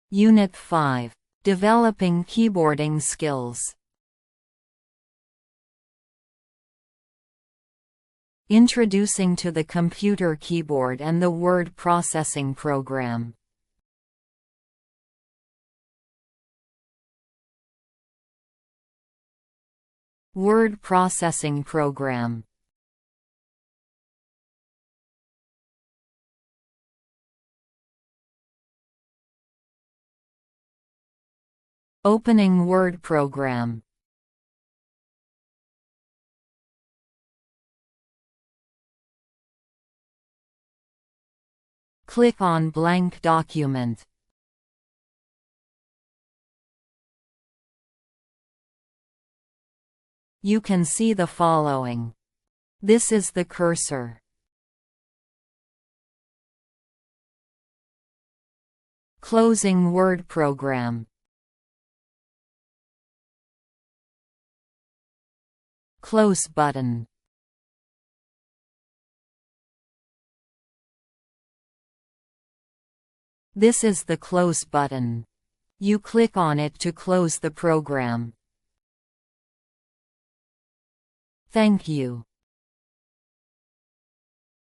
Unit 5. Developing keyboarding skills. Introducing to the computer keyboard and the word processing program. Word processing program. Opening Word program. Click on blank document. You can see the following. This is the cursor. Closing Word program. Close button. This is the close button. You click on it to close the program. Thank you.